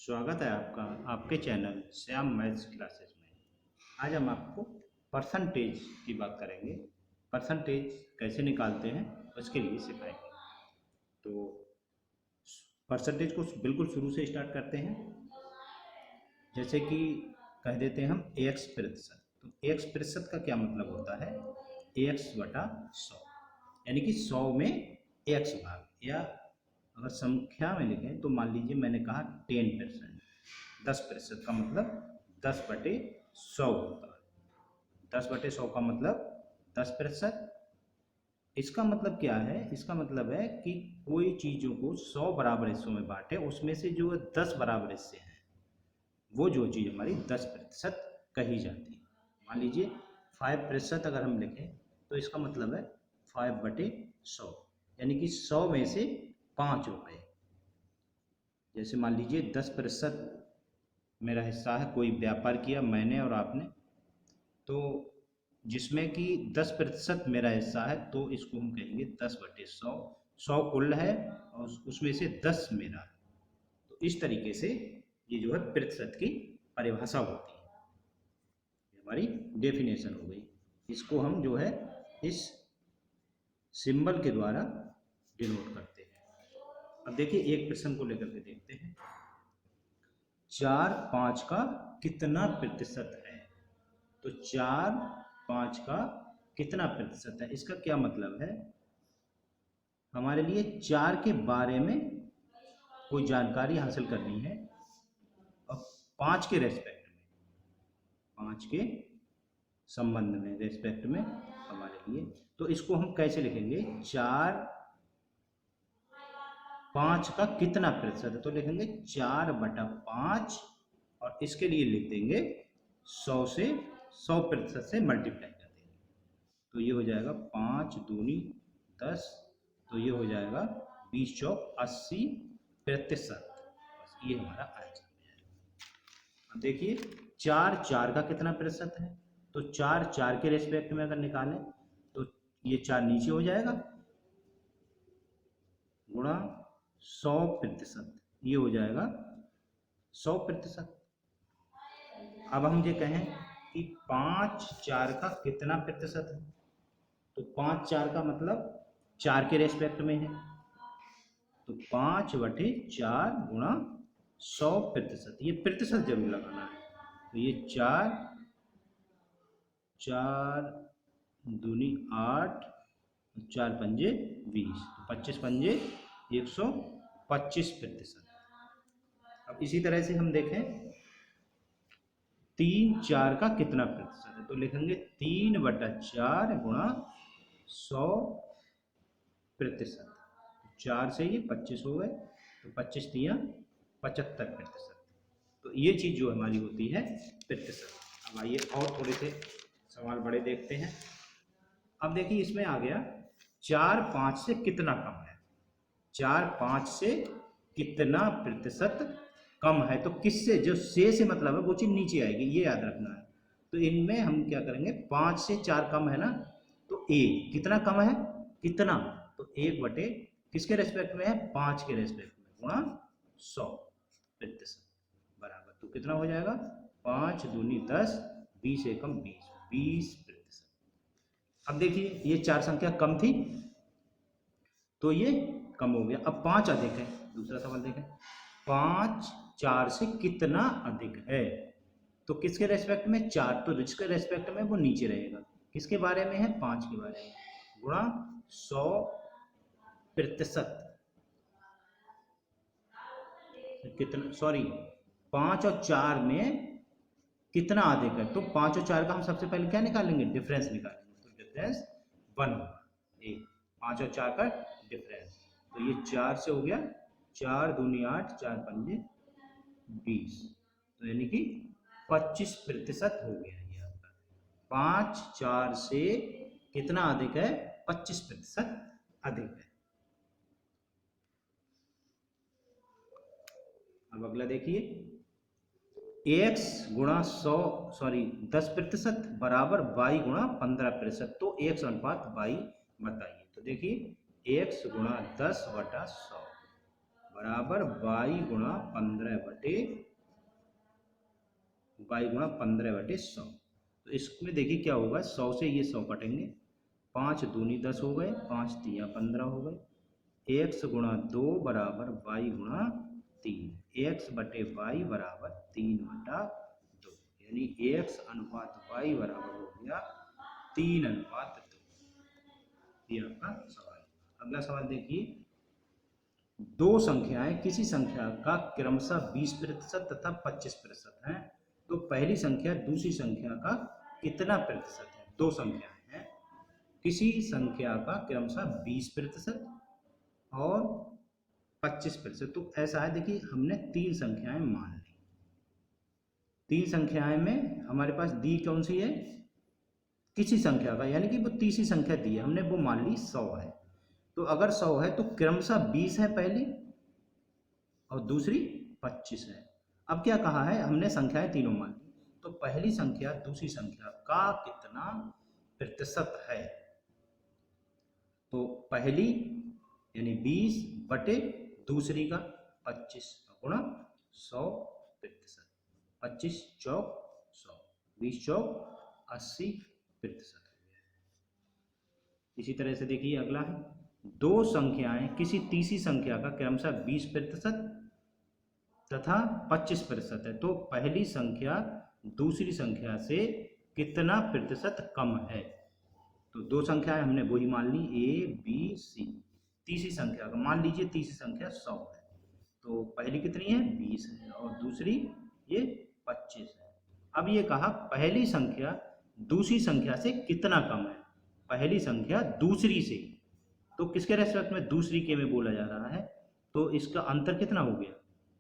स्वागत है आपका आपके चैनल श्याम मैथ्स क्लासेस में। आज हम आपको परसेंटेज की बात करेंगे। परसेंटेज कैसे निकालते हैं उसके लिए सिखाएंगे। तो परसेंटेज को बिल्कुल शुरू से स्टार्ट करते हैं। जैसे कि कह देते हैं हम एक्स प्रतिशत। तो एक्स प्रतिशत का क्या मतलब होता है? एक्स बटा 100, यानी कि 100 में एक्स भाग, या अगर संख्या में लिखें तो मान लीजिए मैंने कहा 10%, 10% का मतलब 10/100 होता है। 10/100 का मतलब 10%। इसका मतलब क्या है? इसका मतलब है कि कोई चीज़ों को 100 बराबर हिस्सों में बांटे, उसमें से जो 10 बराबर हिस्से हैं वो जो चीज़ हमारी 10% कही जाती है। मान लीजिए 5% अगर हम लिखें तो इसका मतलब है 5/100, यानी कि 100 में से 5 रुपये। जैसे मान लीजिए 10% मेरा हिस्सा है, कोई व्यापार किया मैंने और आपने, तो जिसमें कि 10% मेरा हिस्सा है, तो इसको हम कहेंगे 10/100। 100 कुल है और उसमें से 10 मेरा है। तो इस तरीके से ये जो है प्रतिशत की परिभाषा होती है, हमारी डेफिनेशन हो गई। इसको हम जो है इस सिंबल के द्वारा डिनोट करते हैं। अब देखिए एक प्रश्न को लेकर के देखते हैं। 4/5 का कितना प्रतिशत है? तो 4/5 का कितना प्रतिशत है, इसका क्या मतलब है? हमारे लिए 4 के बारे में कोई जानकारी हासिल करनी है और 5 के रेस्पेक्ट में, 5 के संबंध में, रेस्पेक्ट में हमारे लिए। तो इसको हम कैसे लिखेंगे? 4/5 का कितना प्रतिशत है? तो लिखेंगे 4/5 और इसके लिए लिख देंगे 100 से 100% से मल्टीप्लाई कर देंगे। तो ये हो जाएगा 5 दूनी 10, तो ये हो जाएगा 20 चौक 80%। ये हमारा आंसर है। अब देखिए 4/4 का कितना प्रतिशत है? तो 4/4 के रेस्पेक्ट में अगर निकालें तो ये 4 नीचे हो जाएगा, गुणा 100%, ये हो जाएगा 100%। अब हम ये कहें कि 5/4 का कितना प्रतिशत है? तो 5/4 का मतलब 4 के रेस्पेक्ट में है, तो 5/4 गुणा 100%, ये प्रतिशत जरूर लगाना है। तो ये 4 दूनी 8, 4 पंजे 20, तो 25 पंजे 125%। अब इसी तरह से हम देखें 3/4 का कितना प्रतिशत है? तो लिखेंगे 3/4 गुणा 100%। 4 से ये 25 हो गए, तो 25 तिया 75%। तो ये चीज़ जो हमारी होती है प्रतिशत। अब आइए और थोड़े से सवाल बड़े देखते हैं। अब देखिए इसमें आ गया 4/5 से कितना कम है? 4/5 से कितना प्रतिशत कम है? तो किससे, जो से मतलब है वो चीज़ नीचे आएगी, ये याद रखना है। तो इनमें हम क्या करेंगे, 5 से 4 कम है ना, तो एक कितना कम है, कितना, तो 1 किसके रेस्पेक्ट में है? 5 के रेस्पेक्ट में, गुणा 100% बराबर, तो कितना हो जाएगा? 5 दूनी 10, 20 एकम 20, 20%। अब देखिए ये 4 संख्या कम थी तो ये कम हो गया। अब 5 अधिक है, दूसरा सवाल देखें। 5 4 से कितना अधिक है? तो किसके रेस्पेक्ट में? 4, तो जिसके रेस्पेक्ट में वो नीचे रहेगा। किसके बारे में है? 5 के बारे में, गुणा 100%। कितना, सॉरी, 5 और 4 में कितना अधिक है? तो 5 और 4 का हम सबसे पहले क्या निकालेंगे? डिफरेंस निकालेंगे। तो डिफरेंस 1 होगा, एक 5 और 4 का डिफरेंस। तो ये 4 से हो गया, 4 दूनी 8, 4 पंजे 20, तो यानी कि 25% हो गया ये आपका। 5/4 से कितना अधिक है? 25% अधिक है। अब अगला देखिए, x गुणा 100, सॉरी 10% बराबर y गुणा 15%, तो x अनुपात y बताइए। तो देखिए x गुणा 10/100 बराबर वाई गुणा 15/100। तो इसमें देखिए क्या होगा, 100 से ये 100 कटेंगे, 5 दूनी 10 हो गए, 5 तिया 15 हो गए। x गुणा 2 बराबर वाई गुणा 3, x/y बराबर 3/2, यानी x अनुपात y बराबर हो गया 3/2। ये आपका सवाल। अगला सवाल देखिए, दो संख्याएं किसी संख्या का क्रमशः 20% तथा 25% है, तो पहली संख्या दूसरी संख्या का कितना प्रतिशत है। दो संख्याएं हैं, किसी संख्या का क्रमशः 20% और 25%। तो ऐसा है, देखिए हमने तीन संख्याएं मान ली, तीन संख्याएं में हमारे पास दी कौन सी है, किसी संख्या का, यानी कि वो तीसरी संख्या दी है हमने, वो मान ली 100 है। तो अगर 100 है तो क्रमशः 20 है पहली और दूसरी 25 है। अब क्या कहा है, हमने संख्याएं तीनों मान ली, तो पहली संख्या दूसरी संख्या का कितना प्रतिशत है। तो पहली यानी 20 बटे दूसरी का 25 गुणा 100%। 25 चौक 100, 20 चौक 80%। इसी तरह से देखिए अगला है, दो संख्याएं किसी तीसरी संख्या का क्रमशः 20% तथा 25% है, तो पहली संख्या दूसरी संख्या से कितना प्रतिशत कम है। तो दो संख्याएं हमने वही मान ली, ए बी सी। तीसरी संख्या का मान लीजिए, तीसरी संख्या 100 है, तो पहली कितनी है 20 है और दूसरी ये 25 है। अब ये कहा पहली संख्या दूसरी संख्या से कितना कम है, पहली संख्या दूसरी से, तो किसके रेस्पेक्ट में, दूसरी के में बोला जा रहा है, तो इसका अंतर कितना हो गया,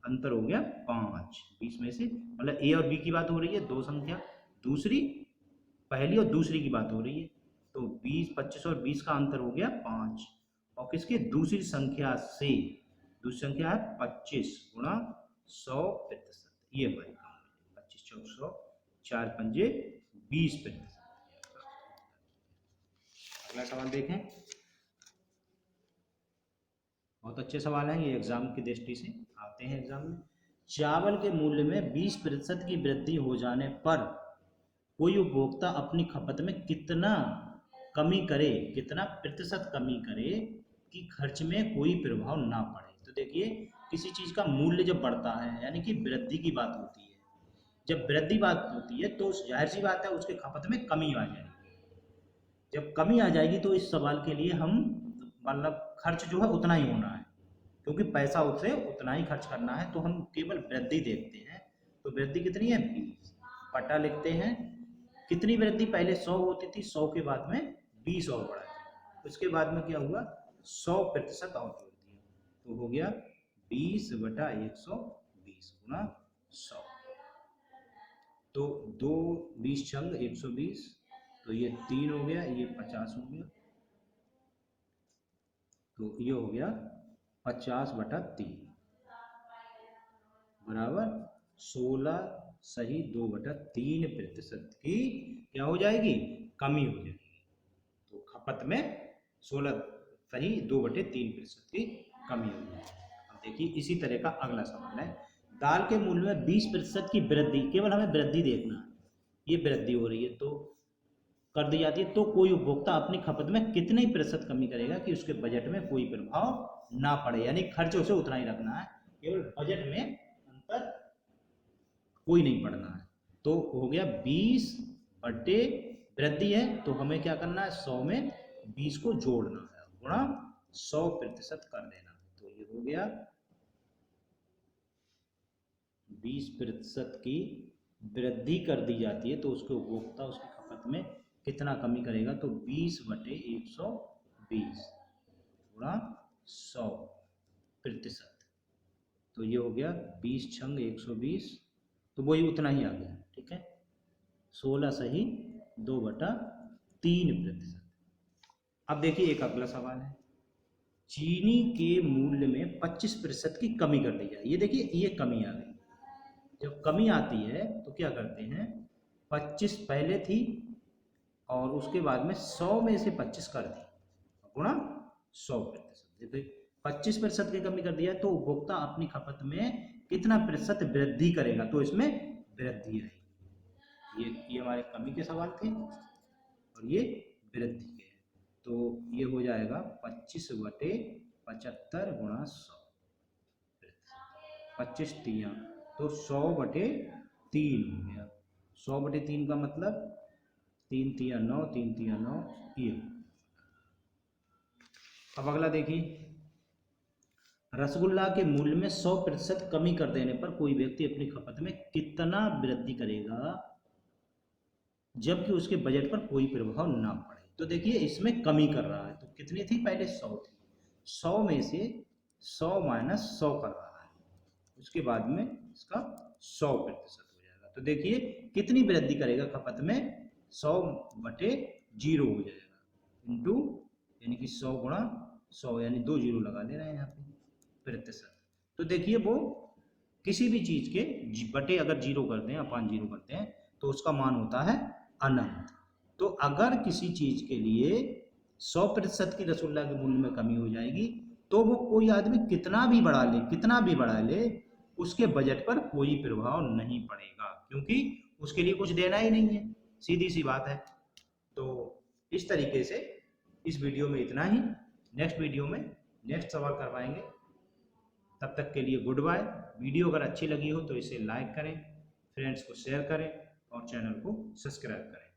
अंतर हो गया 5। 20 में से मतलब ए और बी की बात हो रही है, दो संख्या, दूसरी पहली और दूसरी की बात हो रही है, तो 20, 25 और 20 का अंतर हो गया 5। और किसके, दूसरी संख्या से, दूसरी संख्या है 25 गुणा 100%। ये हमारी काम है, 25 चौक 100, 4 पंजे 20%। अगला सवाल देखें, बहुत अच्छे सवाल हैं ये, एग्जाम की दृष्टि से आते हैं एग्जाम में। चावल के मूल्य में 20% की वृद्धि हो जाने पर कोई उपभोक्ता अपनी खपत में कितना कमी करे, कितना प्रतिशत कमी करे कि खर्च में कोई प्रभाव ना पड़े। तो देखिए किसी चीज़ का मूल्य जब बढ़ता है, यानी कि वृद्धि की बात होती है, जब वृद्धि बात होती है तो जाहिर सी बात है उसके खपत में कमी आ जाएगी। जब कमी आ जाएगी तो इस सवाल के लिए हम मतलब खर्च जो है उतना ही होना है, क्योंकि पैसा उसे उतना ही खर्च करना है, तो हम केवल वृद्धि देखते हैं। तो वृद्धि कितनी है 20, पटा लिखते हैं, कितनी वृद्धि, पहले 100 होती थी, 100 के बाद में 20 और बढ़ा दिया, उसके बाद में क्या हुआ 100% और जोड़ दिया, तो हो गया 20/120 गुणा 100। तो 2 20 छंग 120, तो ये 3 हो गया, ये 50 हो गया, तो ये हो गया 50/3 बराबर 16 सही 2/3% की क्या हो जाएगी, कमी हो जाएगी। तो खपत में 16 सही 2/3% की कमी हो जाएगी। अब देखिए इसी तरह का अगला सवाल है, दाल के मूल्य में 20% की वृद्धि, केवल हमें वृद्धि देखना है, ये वृद्धि हो रही है तो कर दी जाती है, तो कोई उपभोक्ता अपनी खपत में कितने प्रतिशत कमी करेगा कि उसके बजट में कोई प्रभाव ना पड़े, यानी खर्च उसे उतना ही रखना है, केवल बजट में अंतर कोई नहीं पड़ना है। तो हो गया 20 बटे वृद्धि है, तो हमें क्या करना है 100 में 20 को जोड़ना है गुणा 100% कर देना है, तो ये हो गया 20% की वृद्धि कर दी जाती है, तो उसके उपभोक्ता उसकी खपत में कितना कमी करेगा, तो 20/120 गुणा 100%, तो ये हो गया 20 छंग 120, तो वही उतना ही आ गया, ठीक है, 16 सही 2/3%। अब देखिए एक अगला सवाल है, चीनी के मूल्य में 25% की कमी कर दी जाए। ये देखिए ये कमी आ गई, जब कमी आती है तो क्या करते हैं, 25 पहले थी और उसके बाद में 100 में से 25 कर दी गुणा 100%। देखिए 25% की कमी कर दिया तो उपभोक्ता अपनी खपत में कितना प्रतिशत वृद्धि करेगा, तो इसमें वृद्धि आएगी। ये हमारे कमी के सवाल थे और ये वृद्धि के हैं। तो ये हो जाएगा 25/75 गुणा 100, 25 तिया तो 100/3 हो गया। 100/3 का मतलब 3 तिया 9, 3 तिया 9 ये। अब अगला देखिए, रसगुल्ला के मूल्य में 100% कमी कर देने पर कोई व्यक्ति अपनी खपत में कितना वृद्धि करेगा जबकि उसके बजट पर कोई प्रभाव ना पड़े। तो देखिए इसमें कमी कर रहा है, तो कितनी थी, पहले 100 थी, 100 में से 100 माइनस 100 कर रहा है, उसके बाद में इसका 100% हो जाएगा। तो देखिए कितनी वृद्धि करेगा खपत में, 100/0 हो जाएगा इंटू, यानी कि 100 गुणा 100, यानी 2 जीरो लगा दे रहे हैं यहाँ पे, प्रतिशत। तो देखिए वो किसी भी चीज के बटे अगर 0 करते हैं, अपान 0 करते हैं तो उसका मान होता है अनंत। तो अगर किसी चीज के लिए 100% की रसगुल्ला के मूल्य में कमी हो जाएगी तो वो कोई आदमी कितना भी बढ़ा ले उसके बजट पर कोई प्रभाव नहीं पड़ेगा, क्योंकि उसके लिए कुछ देना ही नहीं है, सीधी सी बात है। तो इस तरीके से इस वीडियो में इतना ही। नेक्स्ट वीडियो में नेक्स्ट सवाल करवाएंगे। तब तक के लिए गुड बाय। वीडियो अगर अच्छी लगी हो तो इसे लाइक करें, फ्रेंड्स को शेयर करें और चैनल को सब्सक्राइब करें।